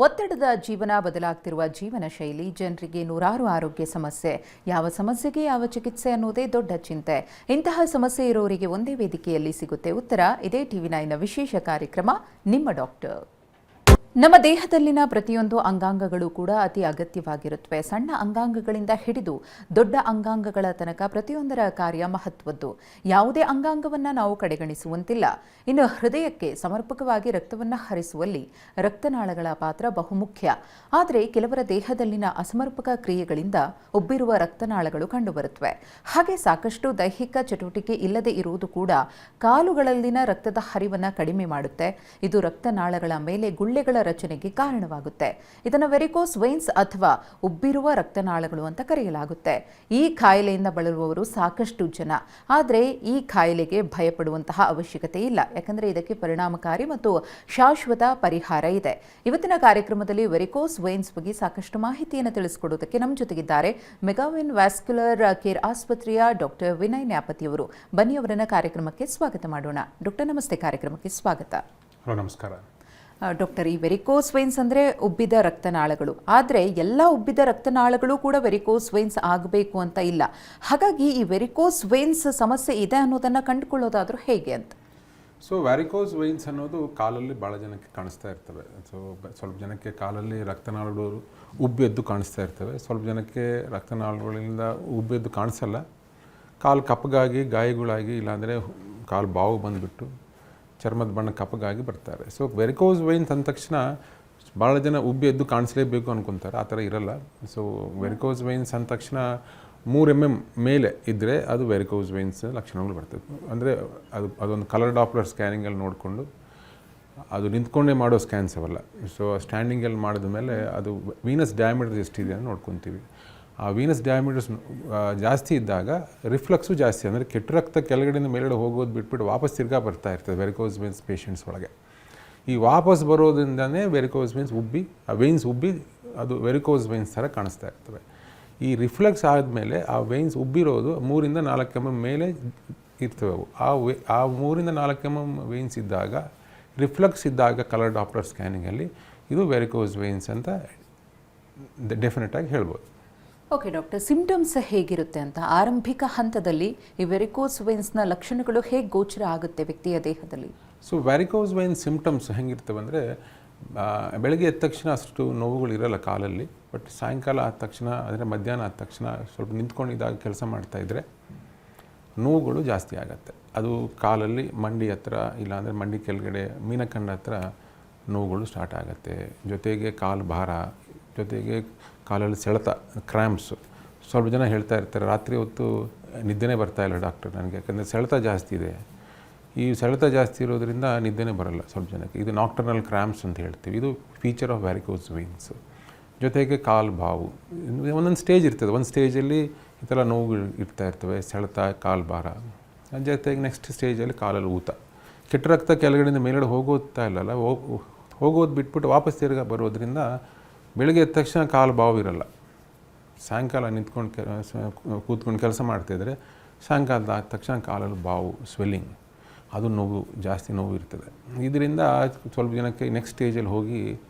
ಒತ್ತಡದ ಜೀವನ, ಬದಲಾಗ್ತಿರುವ ಜೀವನ ಶೈಲಿ, ಜನರಿಗೆ ನೂರಾರು ಆರೋಗ್ಯ ಸಮಸ್ಯೆ, ಯಾವ ಸಮಸ್ಯೆಗೆ ಯಾವ ಚಿಕಿತ್ಸೆ ಅನ್ನೋದೇ ದೊಡ್ಡ ಚಿಂತೆ. ಇಂತಹ ಸಮಸ್ಯೆ ಇರೋರಿಗೆ ಒಂದೇ ವೇದಿಕೆಯಲ್ಲಿ ಸಿಗುತ್ತೆ ಉತ್ತರ. ಇದೇ ಟಿವಿ9ನ ವಿಶೇಷ ಕಾರ್ಯಕ್ರಮ ನಿಮ್ಮ ಡಾಕ್ಟರ್. ನಮ್ಮ ದೇಹದಲ್ಲಿನ ಪ್ರತಿಯೊಂದು ಅಂಗಾಂಗಗಳು ಕೂಡ ಅತಿ ಅಗತ್ಯವಾಗಿರುತ್ತವೆ. ಸಣ್ಣ ಅಂಗಾಂಗಗಳಿಂದ ಹಿಡಿದು ದೊಡ್ಡ ಅಂಗಾಂಗಗಳ ತನಕ ಪ್ರತಿಯೊಂದರ ಕಾರ್ಯ ಮಹತ್ವದ್ದು. ಯಾವುದೇ ಅಂಗಾಂಗವನ್ನು ನಾವು ಕಡೆಗಣಿಸುವಂತಿಲ್ಲ. ಇನ್ನು ಹೃದಯಕ್ಕೆ ಸಮರ್ಪಕವಾಗಿ ರಕ್ತವನ್ನು ಹರಿಸುವಲ್ಲಿ ರಕ್ತನಾಳಗಳ ಪಾತ್ರ ಬಹುಮುಖ್ಯ. ಆದರೆ ಕೆಲವರ ದೇಹದಲ್ಲಿನ ಅಸಮರ್ಪಕ ಕ್ರಿಯೆಗಳಿಂದ ಉಬ್ಬಿರುವ ರಕ್ತನಾಳಗಳು ಕಂಡುಬರುತ್ತವೆ. ಹಾಗೆ ಸಾಕಷ್ಟು ದೈಹಿಕ ಚಟುವಟಿಕೆ ಇಲ್ಲದೆ ಇರುವುದು ಕೂಡ ಕಾಲುಗಳಲ್ಲಿನ ರಕ್ತದ ಹರಿವನ್ನು ಕಡಿಮೆ ಮಾಡುತ್ತೆ. ಇದು ರಕ್ತನಾಳಗಳ ಮೇಲೆ ಗುಳ್ಳೆಗಳ ರಚನೆಗೆ ಕಾರಣವಾಗುತ್ತೆ. ಇದನ್ನು ವೆರಿಕೋಸ್ ವೇನ್ಸ್ ಅಥವಾ ಉಬ್ಬಿರುವ ರಕ್ತನಾಳಗಳು ಅಂತ ಕರೆಯಲಾಗುತ್ತೆ. ಈ ಕಾಯಿಲೆಯಿಂದ ಬಳಲುವವರು ಸಾಕಷ್ಟು ಜನ. ಆದರೆ ಈ ಕಾಯಿಲೆಗೆ ಭಯಪಡುವಂತಹ ಅವಶ್ಯಕತೆ ಇಲ್ಲ, ಯಾಕಂದರೆ ಇದಕ್ಕೆ ಪರಿಣಾಮಕಾರಿ ಮತ್ತು ಶಾಶ್ವತ ಪರಿಹಾರ ಇದೆ. ಇವತ್ತಿನ ಕಾರ್ಯಕ್ರಮದಲ್ಲಿ ವೆರಿಕೋಸ್ ವೇನ್ಸ್ ಬಗ್ಗೆ ಸಾಕಷ್ಟು ಮಾಹಿತಿಯನ್ನು ತಿಳಿಸಿಕೊಡುವುದಕ್ಕೆ ನಮ್ಮ ಜೊತೆಗಿದ್ದಾರೆ ಮೆಗಾವಿನ್ ವ್ಯಾಸ್ಕ್ಯುಲರ್ ಕೇರ್ ಆಸ್ಪತ್ರೆಯ ಡಾಕ್ಟರ್ ವಿನಯ್ ನ್ಯಾಪತಿಯವರು. ಬನ್ನಿ, ಅವರನ್ನ ಕಾರ್ಯಕ್ರಮಕ್ಕೆ ಸ್ವಾಗತ ಮಾಡೋಣ. ಡಾಕ್ಟರ್ ನಮಸ್ತೆ, ಕಾರ್ಯಕ್ರಮಕ್ಕೆ ಸ್ವಾಗತ. ನಮಸ್ಕಾರ ಡಾಕ್ಟರ್, ಈ ವೆರಿಕೋಸ್ ವೇನ್ಸ್ ಅಂದರೆ ಉಬ್ಬಿದ ರಕ್ತನಾಳಗಳು. ಆದರೆ ಎಲ್ಲ ಉಬ್ಬಿದ ರಕ್ತನಾಳಗಳು ಕೂಡ ವೆರಿಕೋಸ್ ವೇನ್ಸ್ ಆಗಬೇಕು ಅಂತ ಇಲ್ಲ. ಹಾಗಾಗಿ ಈ ವೆರಿಕೋಸ್ ವೇನ್ಸ್ ಸಮಸ್ಯೆ ಇದೆ ಅನ್ನೋದನ್ನು ಕಂಡುಕೊಳ್ಳೋದಾದರೂ ಹೇಗೆ ಅಂತ? ಸೊ ವ್ಯಾರಿಕೋಸ್ ವೇನ್ಸ್ ಅನ್ನೋದು ಕಾಲಲ್ಲಿ ಭಾಳ ಜನಕ್ಕೆ ಕಾಣಿಸ್ತಾ ಇರ್ತವೆ. ಸೊ ಸ್ವಲ್ಪ ಜನಕ್ಕೆ ಕಾಲಲ್ಲಿ ರಕ್ತನಾಳಗಳು ಉಬ್ಬೆದ್ದು ಕಾಣಿಸ್ತಾ ಇರ್ತವೆ. ಸ್ವಲ್ಪ ಜನಕ್ಕೆ ರಕ್ತನಾಳಗಳಿಂದ ಉಬ್ಬೆದ್ದು ಕಾಣಿಸಲ್ಲ. ಕಾಲು ಕಪ್ಪಗಾಗಿ, ಗಾಯಗಳಾಗಿ, ಇಲ್ಲಾಂದರೆ ಕಾಲು ಬಾವು ಬಂದುಬಿಟ್ಟು ಚರ್ಮದ ಬಣ್ಣ ಕಪ್ಪಗಾಗಿ ಬರ್ತಾರೆ. ಸೊ ವೆರಿಕೋಸ್ ವೇನ್ಸ್ ಅಂದ ತಕ್ಷಣ ಭಾಳ ಜನ ಉಬ್ಬಿ ಎದ್ದು ಕಾಣಿಸಲೇಬೇಕು ಅನ್ಕೊತಾರೆ. ಆ ಥರ ಇರಲ್ಲ. ಸೊ ವೆರಿಕೋಸ್ ವೇನ್ಸ್ ಅಂದ ತಕ್ಷಣ 3 mm ಮೇಲೆ ಇದ್ದರೆ ಅದು ವೆರಿಕೋಸ್ ವೇನ್ಸ್ ಲಕ್ಷಣಗಳು ಬರ್ತದೆ. ಅಂದರೆ ಅದೊಂದು ಕಲರ್ ಡಾಪ್ಲರ್ ಸ್ಕ್ಯಾನಿಂಗಲ್ಲಿ ನೋಡಿಕೊಂಡು, ಅದು ನಿಂತ್ಕೊಂಡೇ ಮಾಡೋ ಸ್ಕ್ಯಾನ್ಸ್ ಅವಲ್ಲ. ಸೊ ಸ್ಟ್ಯಾಂಡಿಂಗಲ್ಲಿ ಮಾಡಿದ ಮೇಲೆ ಅದು ವೀನಸ್ ಡಯಾಮೀಟರ್ ಎಷ್ಟಿದೆ ಅಂತ ನೋಡ್ಕೊತೀವಿ. ಆ ವೀನಸ್ ಡಯಾಮೀಟರ್ಸ್ ಜಾಸ್ತಿ ಇದ್ದಾಗ ರಿಫ್ಲಕ್ಸು ಜಾಸ್ತಿ, ಅಂದರೆ ಕೆಟ್ಟ ರಕ್ತ ಕೆಳಗಡೆಯಿಂದ ಮೇಲ್ಗಡೆ ಹೋಗೋದು ಬಿಟ್ಬಿಟ್ಟು ವಾಪಸ್ ತಿರ್ಗಾ ಬರ್ತಾ ಇರ್ತದೆ ವೆರಿಕೋಸ್ ವೇನ್ಸ್ ಪೇಷಂಟ್ಸ್ ಒಳಗೆ. ಈ ವಾಪಸ್ ಬರೋದ್ರಿಂದನೇ ವೆರಿಕೋಸ್ ವೇನ್ಸ್ ಉಬ್ಬಿ, ಆ ವೇನ್ಸ್ ಉಬ್ಬಿ ಅದು ವೆರಿಕೋಸ್ ವೇನ್ಸ್ ಥರ ಕಾಣಿಸ್ತಾ ಇರ್ತವೆ. ಈ ರಿಫ್ಲೆಕ್ಸ್ ಆದಮೇಲೆ ಆ ವೇನ್ಸ್ ಉಬ್ಬಿರೋದು 3 to 4 mm ಮೇಲೆ ಇರ್ತವೆ ಅವು. ಆ 3 to 4 mm ವೇನ್ಸ್ ಇದ್ದಾಗ, ರಿಫ್ಲೆಕ್ಸ್ ಇದ್ದಾಗ ಕಲರ್ ಡಾಪ್ಲರ್ ಸ್ಕ್ಯಾನಿಂಗಲ್ಲಿ ಇದು ವೆರಿಕೋಸ್ ವೇನ್ಸ್ ಅಂತ ಡೆಫಿನೆಟಾಗಿ ಹೇಳ್ಬೋದು. ಓಕೆ ಡಾಕ್ಟರ್, ಸಿಂಪ್ಟಮ್ಸ್ ಹೇಗಿರುತ್ತೆ ಅಂತ? ಆರಂಭಿಕ ಹಂತದಲ್ಲಿ ಈ ವೆರಿಕೋಸ್ ವೇನ್ಸ್ನ ಲಕ್ಷಣಗಳು ಹೇಗೆ ಗೋಚರ ಆಗುತ್ತೆ ವ್ಯಕ್ತಿಯ ದೇಹದಲ್ಲಿ? ಸೊ ವ್ಯಾರಿಕೋಸ್ ವೇನ್ಸ್ ಸಿಂಪ್ಟಮ್ಸ್ ಹೆಂಗಿರ್ತವೆ ಅಂದರೆ, ಬೆಳಗ್ಗೆ ಎದ್ದ ತಕ್ಷಣ ಅಷ್ಟು ನೋವುಗಳು ಇರೋಲ್ಲ ಕಾಲಲ್ಲಿ. ಬಟ್ ಸಾಯಂಕಾಲ ಆದ ತಕ್ಷಣ, ಅಂದರೆ ಮಧ್ಯಾಹ್ನ ಆದ ತಕ್ಷಣ ಸ್ವಲ್ಪ ನಿಂತ್ಕೊಂಡಿದ್ದಾಗ ಕೆಲಸ ಮಾಡ್ತಾಯಿದ್ರೆ ನೋವುಗಳು ಜಾಸ್ತಿ ಆಗುತ್ತೆ. ಅದು ಕಾಲಲ್ಲಿ ಮಂಡಿ ಹತ್ರ, ಇಲ್ಲಾಂದರೆ ಮಂಡಿ ಕೆಳಗಡೆ ಮೀನಖಂಡ ಹತ್ರ ನೋವುಗಳು ಸ್ಟಾರ್ಟ್ ಆಗುತ್ತೆ. ಜೊತೆಗೆ ಕಾಲು ಭಾರ, ಜೊತೆಗೆ ಕಾಲಲ್ಲಿ ಸೆಳೆತ, ಕ್ರ್ಯಾಂಪ್ಸು. ಸ್ವಲ್ಪ ಜನ ಹೇಳ್ತಾ ಇರ್ತಾರೆ, ರಾತ್ರಿ ಹೊತ್ತು ನಿದ್ದೆನೇ ಬರ್ತಾಯಿಲ್ಲ ಡಾಕ್ಟರ್ ನನಗೆ, ಯಾಕಂದರೆ ಸೆಳೆತ ಜಾಸ್ತಿ ಇದೆ. ಈ ಸೆಳೆತ ಜಾಸ್ತಿ ಇರೋದ್ರಿಂದ ನಿದ್ದೆನೇ ಬರೋಲ್ಲ ಸ್ವಲ್ಪ ಜನಕ್ಕೆ. ಇದು ನಾಕ್ಟರ್ನಲ್ ಕ್ರ್ಯಾಂಪ್ಸ್ ಅಂತ ಹೇಳ್ತೀವಿ. ಇದು ಫೀಚರ್ ಆಫ್ ವ್ಯಾರಿಕೋಸ್ ವೇನ್ಸ್. ಜೊತೆಗೆ ಕಾಲು ಬಾವು, ಒಂದೊಂದು ಸ್ಟೇಜ್ ಇರ್ತದೆ. ಒಂದು ಸ್ಟೇಜಲ್ಲಿ ಈ ಥರ ನೋವುಗಳು ಇರ್ತಾ ಇರ್ತವೆ, ಸೆಳೆತ, ಕಾಲು ಭಾರ. ಜೊತೆಗೆ ನೆಕ್ಸ್ಟ್ ಸ್ಟೇಜಲ್ಲಿ ಕಾಲಲ್ಲಿ ಊತ. ಕೆಟ್ಟ ರಕ್ತ ಕೆಳಗಡೆಯಿಂದ ಮೇಲ್ಗಡೆ ಹೋಗೋತಾ ಇಲ್ಲಲ್ಲ, ಹೋಗೋದು ಬಿಟ್ಬಿಟ್ಟು ವಾಪಸ್ ತಿರ್ಗಾ ಬರೋದ್ರಿಂದ ಬೆಳಗ್ಗೆ ಎದ್ದ ತಕ್ಷಣ ಕಾಲು ಬಾವು ಇರಲ್ಲ. ಸಾಯಂಕಾಲ ನಿಂತ್ಕೊಂಡು ಕೂತ್ಕೊಂಡು ಕೆಲಸ ಮಾಡ್ತಾಯಿದ್ರೆ ಸಾಯಂಕಾಲದ ಆದ ತಕ್ಷಣ ಕಾಲಲ್ಲಿ ಬಾವು, ಸ್ವೆಲ್ಲಿಂಗ್, ಅದು ನೋವು, ಜಾಸ್ತಿ ನೋವು ಇರ್ತದೆ. ಇದರಿಂದ ಸ್ವಲ್ಪ ಜನಕ್ಕೆ ನೆಕ್ಸ್ಟ್ ಸ್ಟೇಜಲ್ಲಿ ಹೋಗಿ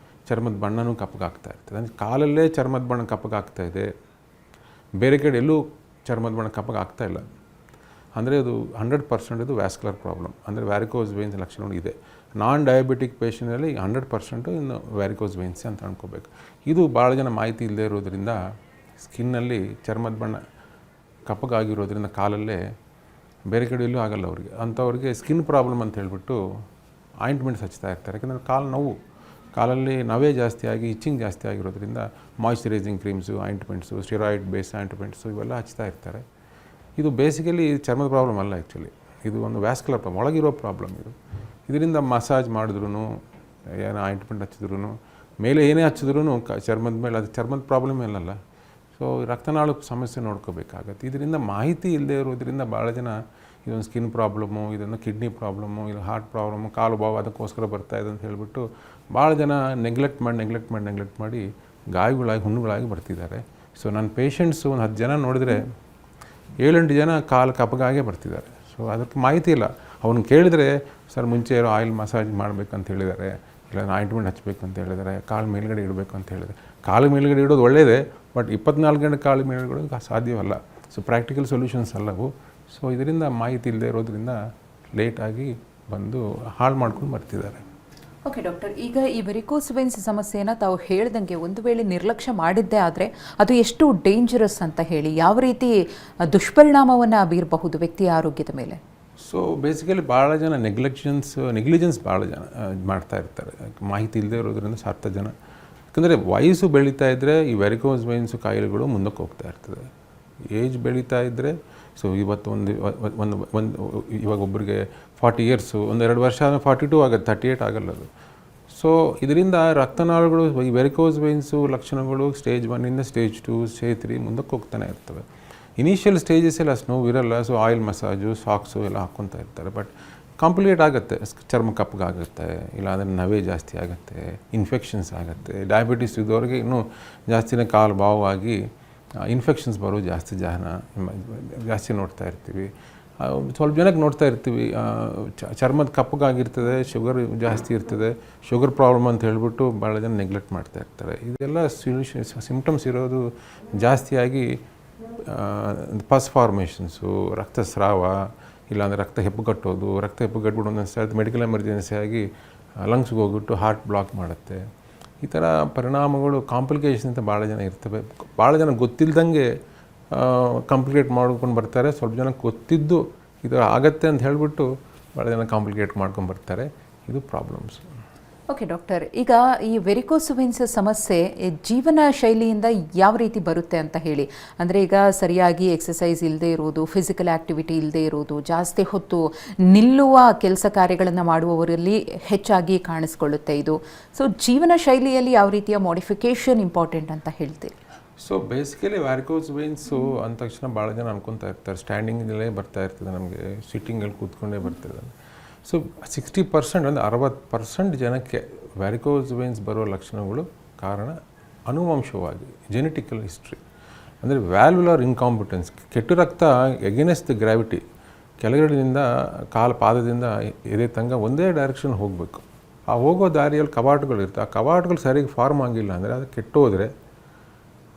ಚರ್ಮದ ಬಣ್ಣನೂ ಕಪ್ಪಗಾಗ್ತಾ ಇರ್ತದೆ. ಅಂದರೆ ಕಾಲಲ್ಲೇ ಚರ್ಮದ ಬಣ್ಣ ಕಪ್ಪಗಾಗ್ತಾಯಿದೆ, ಬೇರೆ ಕಡೆ ಎಲ್ಲೂ ಚರ್ಮದ ಬಣ್ಣ ಕಪ್ಪಗಾಗ್ತಾ ಇಲ್ಲ. ಅಂದರೆ ಅದು 100% ಇದು ವ್ಯಾಸ್ಕ್ಯುಲರ್ ಪ್ರಾಬ್ಲಮ್, ಅಂದರೆ ವ್ಯಾರಿಕೋಸ್ ವೇನ್ಸ್ ಲಕ್ಷಣಗಳು ಇದೆ. ನಾನ್ ಡಯಾಬಿಟಿಕ್ ಪೇಷಂಟಲ್ಲಿ 100% ಇನ್ನು ವ್ಯಾರಿಕೋಸ್ ವೇನ್ಸ್ ಅಂತ ಅನ್ಕೋಬೇಕು. ಇದು ಭಾಳ ಜನ ಮಾಹಿತಿ ಇಲ್ಲದೆ ಇರೋದ್ರಿಂದ ಸ್ಕಿನ್ನಲ್ಲಿ ಚರ್ಮದ ಬಣ್ಣ ಕಪ್ಪಗಾಗಿರೋದ್ರಿಂದ ಕಾಲಲ್ಲೇ ಬೇರೆ ಕಡೆ ಎಲ್ಲೂ ಆಗಲ್ಲ ಅವ್ರಿಗೆ. ಅಂಥವ್ರಿಗೆ ಸ್ಕಿನ್ ಪ್ರಾಬ್ಲಮ್ ಅಂತ ಹೇಳ್ಬಿಟ್ಟು ಆಯಿಂಟ್ಮೆಂಟ್ಸ್ ಹಚ್ತಾ ಇರ್ತಾರೆ. ಯಾಕಂದರೆ ಕಾಲು ನೋವು, ಕಾಲಲ್ಲಿ ನವೆ ಜಾಸ್ತಿ ಆಗಿ ಇಚ್ಚಿಂಗ್ ಜಾಸ್ತಿ ಆಗಿರೋದ್ರಿಂದ ಮಾಯ್ಶ್ಚರೈಸಿಂಗ್ ಕ್ರೀಮ್ಸು, ಆಯಿಂಟ್ಮೆಂಟ್ಸು, ಸ್ಟಿರಾಯ್ಡ್ ಬೇಸ್ ಆಯಿಂಟ್ಮೆಂಟ್ಸು ಇವೆಲ್ಲ ಹಚ್ತಾ ಇರ್ತಾರೆ. ಇದು ಬೇಸಿಕಲಿ ಚರ್ಮದ ಪ್ರಾಬ್ಲಮ್ ಅಲ್ಲ, ಆ್ಯಕ್ಚುಲಿ ಇದು ಒಂದು ವ್ಯಾಸ್ಕ್ಯುಲರ್ ಪ್ರಾಬ್ಲಮ್, ಒಳಗಿರೋ ಪ್ರಾಬ್ಲಮ್ ಇದು. ಇದರಿಂದ ಮಸಾಜ್ ಮಾಡಿದ್ರೂ, ಏನೋ ಆಯಿಂಟ್ಮೆಂಟ್ ಹಚ್ಚಿದ್ರೂ, ಮೇಲೆ ಏನೇ ಹಚ್ಚಿದ್ರೂ ಚರ್ಮದ ಮೇಲೆ ಅದು ಚರ್ಮದ ಪ್ರಾಬ್ಲಮ್ ಏನಲ್ಲ. ಸೊ ರಕ್ತನಾಳು ಸಮಸ್ಯೆ ನೋಡ್ಕೋಬೇಕಾಗತ್ತೆ. ಇದರಿಂದ ಮಾಹಿತಿ ಇಲ್ಲದೆ ಇರೋದ್ರಿಂದ ಭಾಳ ಜನ ಇದೊಂದು ಸ್ಕಿನ್ ಪ್ರಾಬ್ಲಮ್ಮು, ಇದೊಂದು ಕಿಡ್ನಿ ಪ್ರಾಬ್ಲಮ್ಮು, ಇದು ಹಾರ್ಟ್ ಪ್ರಾಬ್ಲಮ್ಮು, ಕಾಲು ಬಾವು ಅದಕ್ಕೋಸ್ಕರ ಬರ್ತಾಯಿದೆ ಅಂತ ಹೇಳ್ಬಿಟ್ಟು ಭಾಳ ಜನ ನೆಗ್ಲೆಕ್ಟ್ ಮಾಡಿ ಗಾಯಗಳಾಗಿ, ಹುಣ್ಣುಗಳಾಗಿ ಬರ್ತಿದ್ದಾರೆ. ಸೊ ನನ್ನ ಪೇಷಂಟ್ಸು ಒಂದು 10 ಜನ ನೋಡಿದ್ರೆ 7-8 ಜನ ಕಾಲು ಕಪ್ಪಗಾಗೇ ಬರ್ತಿದ್ದಾರೆ. ಸೊ ಅದಕ್ಕೆ ಮಾಹಿತಿ ಇಲ್ಲ. ಅವ್ನು ಕೇಳಿದರೆ, ಸರ್ ಮುಂಚೆ ಆಯಿಲ್ ಮಸಾಜ್ ಮಾಡಬೇಕಂತ ಹೇಳಿದ್ದಾರೆ, ಇಲ್ಲ ಆಯಿಂಟ್ಮೆಂಟ್ ಹಚ್ಚಬೇಕು ಅಂತ ಹೇಳಿದರೆ, ಕಾಲು ಮೇಲ್ಗಡೆ ಇಡಬೇಕು ಅಂತ ಹೇಳಿದರೆ. ಕಾಲು ಮೇಲ್ಗಡೆ ಇಡೋದು ಒಳ್ಳೆಯದೇ, ಬಟ್ 24 ಗಂಟೆ ಕಾಲು ಮೇಲ್ಗಡೆ ಇಡೋದು ಸಾಧ್ಯವಲ್ಲ. ಸೊ ಪ್ರಾಕ್ಟಿಕಲ್ ಸೊಲ್ಯೂಷನ್ಸ್ ಅಲ್ಲವು. ಸೊ ಇದರಿಂದ ಮಾಹಿತಿ ಇಲ್ಲದೆ ಇರೋದ್ರಿಂದ ಲೇಟಾಗಿ ಬಂದು ಹಾಳು ಮಾಡ್ಕೊಂಡು ಬರ್ತಿದ್ದಾರೆ. ಓಕೆ ಡಾಕ್ಟರ್, ಈಗ ಈ ವೆರಿಕೋಸ್ ವೇನ್ಸ್ ಸಮಸ್ಯೆಯನ್ನು ತಾವು ಹೇಳ್ದಂಗೆ ಒಂದು ವೇಳೆ ನಿರ್ಲಕ್ಷ್ಯ ಮಾಡಿದ್ದೇ ಆದರೆ ಅದು ಎಷ್ಟು ಡೇಂಜರಸ್ ಅಂತ ಹೇಳಿ, ಯಾವ ರೀತಿ ದುಷ್ಪರಿಣಾಮವನ್ನು ಬೀರಬಹುದು ವ್ಯಕ್ತಿಯ ಆರೋಗ್ಯದ ಮೇಲೆ? ಸೊ ಬೇಸಿಕಲಿ ಭಾಳ ಜನ ನೆಗ್ಲಿಜೆನ್ಸ್ ಭಾಳ ಜನ ಮಾಡ್ತಾ ಇರ್ತಾರೆ, ಮಾಹಿತಿ ಇಲ್ಲದೆ ಇರೋದ್ರಿಂದ ಸಾರ್ಥ ಜನ. ಯಾಕಂದರೆ ವಯಸ್ಸು ಬೆಳೀತಾ ಇದ್ದರೆ ಈ ವೆರಿಕೋಸ್ ವೈನ್ಸು ಕಾಯಿಲೆಗಳು ಮುಂದಕ್ಕೆ ಹೋಗ್ತಾ ಇರ್ತದೆ. ಏಜ್ ಬೆಳೀತಾ ಇದ್ದರೆ, ಸೊ ಇವತ್ತು ಇವಾಗ ಒಬ್ಬರಿಗೆ 40 ಇಯರ್ಸು, 1-2 ವರ್ಷ ಆದಮೇಲೆ 42 ಆಗುತ್ತೆ, 38 ಆಗಲ್ಲ ಅದು. ಸೊ ಇದರಿಂದ ರಕ್ತನಾಳಗಳು ಈ ವೆರಿಕೋಸ್ ವೈನ್ಸು ಲಕ್ಷಣಗಳು ಸ್ಟೇಜ್ 1 ಸ್ಟೇಜ್ 2 ಸ್ಟೇಜ್ 3 ಮುಂದಕ್ಕೆ ಹೋಗ್ತಾನೆ ಇರ್ತವೆ. ಇನಿಷಿಯಲ್ ಸ್ಟೇಜಸ್ಸೆಲ್ಲ ಅಷ್ಟು ನೋವು ಇರಲ್ಲ. ಸೊ ಆಯಿಲ್ ಮಸಾಜು, ಸಾಕ್ಸು ಎಲ್ಲ ಹಾಕ್ಕೊತಾ ಇರ್ತಾರೆ. ಬಟ್ ಕಾಂಪ್ಲಿಕೇಟ್ ಆಗುತ್ತೆ, ಚರ್ಮ ಕಪ್ಪಗಾಗುತ್ತೆ, ಇಲ್ಲಾಂದರೆ ನವೆ ಜಾಸ್ತಿ ಆಗುತ್ತೆ, ಇನ್ಫೆಕ್ಷನ್ಸ್ ಆಗುತ್ತೆ. ಡಯಾಬಿಟಿಸ್ ಇದ್ದವ್ರಿಗೆ ಇನ್ನೂ ಜಾಸ್ತಿನೇ ಕಾಲು ಬಾವಾಗಿ ಇನ್ಫೆಕ್ಷನ್ಸ್ ಬರೋ ಜಾಸ್ತಿ ನೋಡ್ತಾ ಇರ್ತೀವಿ. ಸ್ವಲ್ಪ ಜನಕ್ಕೆ ನೋಡ್ತಾ ಇರ್ತೀವಿ, ಚರ್ಮದ ಕಪ್ಪಗಾಗಿರ್ತದೆ, ಶುಗರ್ ಜಾಸ್ತಿ ಇರ್ತದೆ, ಶುಗರ್ ಪ್ರಾಬ್ಲಮ್ ಅಂತ ಹೇಳ್ಬಿಟ್ಟು ಭಾಳ ಜನ ನೆಗ್ಲೆಕ್ಟ್ ಮಾಡ್ತಾ ಇರ್ತಾರೆ. ಇದೆಲ್ಲ ಸಿಮ್ಟಮ್ಸ್ ಇರೋದು ಜಾಸ್ತಿಯಾಗಿ ಪಸ್ ಫಾರ್ಮೇಷನ್ಸು, ರಕ್ತಸ್ರಾವ, ಇಲ್ಲಾಂದರೆ ರಕ್ತ ಹೆಪ್ಪುಗಟ್ಟೋದು. ರಕ್ತ ಹೆಪ್ಪುಗಟ್ಬಿಟ್ಟು ಒಂದೊಂದು ಸರ್ತಿ ಮೆಡಿಕಲ್ ಎಮರ್ಜೆನ್ಸಿ ಆಗಿ ಲಂಗ್ಸ್ಗೆ ಹೋಗ್ಬಿಟ್ಟು ಹಾರ್ಟ್ ಬ್ಲಾಕ್ ಮಾಡುತ್ತೆ. ಈ ಥರ ಪರಿಣಾಮಗಳು, ಕಾಂಪ್ಲಿಕೇಶನ್ ಅಂತ ಭಾಳ ಜನ ಇರ್ತವೆ. ಭಾಳ ಜನ ಗೊತ್ತಿಲ್ಲದಂಗೆ ಕಾಂಪ್ಲಿಕೇಟ್ ಮಾಡ್ಕೊಂಡು ಬರ್ತಾರೆ. ಸ್ವಲ್ಪ ಜನ ಗೊತ್ತಿದ್ದು ಇದು ಆಗತ್ತೆ ಅಂತ ಹೇಳಿಬಿಟ್ಟು ಭಾಳ ಜನ ಕಾಂಪ್ಲಿಕೇಟ್ ಮಾಡ್ಕೊಂಡು ಬರ್ತಾರೆ. ಇದು ಪ್ರಾಬ್ಲಮ್ಸ್. ಓಕೆ ಡಾಕ್ಟರ್, ಈಗ ಈ ವೆರಿಕೋಸ್ ವೇನ್ಸ್ ಸಮಸ್ಯೆ ಜೀವನ ಶೈಲಿಯಿಂದ ಯಾವ ರೀತಿ ಬರುತ್ತೆ ಅಂತ ಹೇಳಿ, ಅಂದರೆ ಈಗ ಸರಿಯಾಗಿ ಎಕ್ಸಸೈಸ್ ಇಲ್ಲದೆ ಇರೋದು, ಫಿಸಿಕಲ್ ಆ್ಯಕ್ಟಿವಿಟಿ ಇಲ್ಲದೆ ಇರೋದು, ಜಾಸ್ತಿ ಹೊತ್ತು ನಿಲ್ಲುವ ಕೆಲಸ ಕಾರ್ಯಗಳನ್ನು ಮಾಡುವವರಲ್ಲಿ ಹೆಚ್ಚಾಗಿ ಕಾಣಿಸ್ಕೊಳ್ಳುತ್ತೆ ಇದು. ಸೊ ಜೀವನ ಶೈಲಿಯಲ್ಲಿ ಯಾವ ರೀತಿಯ ಮಾಡಿಫಿಕೇಷನ್ ಇಂಪಾರ್ಟೆಂಟ್ ಅಂತ ಹೇಳ್ತೀರಿ? ಸೊ ಬೇಸಿಕಲಿ ವ್ಯಾರಿಕೋಸ್ ವೇನ್ಸು ಅಂದ ತಕ್ಷಣ ಭಾಳ ಜನ ಅನ್ಕೊತಾ ಇರ್ತಾರೆ, ಸ್ಟ್ಯಾಂಡಿಂಗಲ್ಲೇ ಬರ್ತಾ ಇರ್ತದೆ, ನಮಗೆ ಸಿಟ್ಟಿಂಗಲ್ಲಿ ಕೂತ್ಕೊಂಡೇ ಬರ್ತಿದೆ. ಸೊ 60% ಅಂದರೆ 60% ಜನಕ್ಕೆ ವ್ಯಾರಿಕೋಸ್ ವೇನ್ಸ್ ಬರೋ ಲಕ್ಷಣಗಳು ಕಾರಣ ಅನುವಂಶವಾಗಿ ಜೆನೆಟಿಕಲ್ ಹಿಸ್ಟ್ರಿ. ಅಂದರೆ ವ್ಯಾಲ್ವುಲರ್ ಇನ್ಕಾಂಪಿಟೆನ್ಸ್, ಕೆಟ್ಟು ರಕ್ತ ಎಗೇನೆಸ್ಟ್ ದ ಗ್ರಾವಿಟಿ, ಕೆಳಗಡೆಯಿಂದ ಪಾದದಿಂದ ಎದೆ ತನಕ ಒಂದೇ ಡೈರೆಕ್ಷನ್ ಹೋಗಬೇಕು. ಆ ಹೋಗೋ ದಾರಿಯಲ್ಲಿ ಕವಾಟಗಳು ಇರ್ತವೆ. ಆ ಕವಾಟಗಳು ಸರಿಯಾಗಿ ಫಾರ್ಮ್ ಆಗಿಲ್ಲ ಅಂದರೆ, ಅದು ಕೆಟ್ಟೋದ್ರೆ,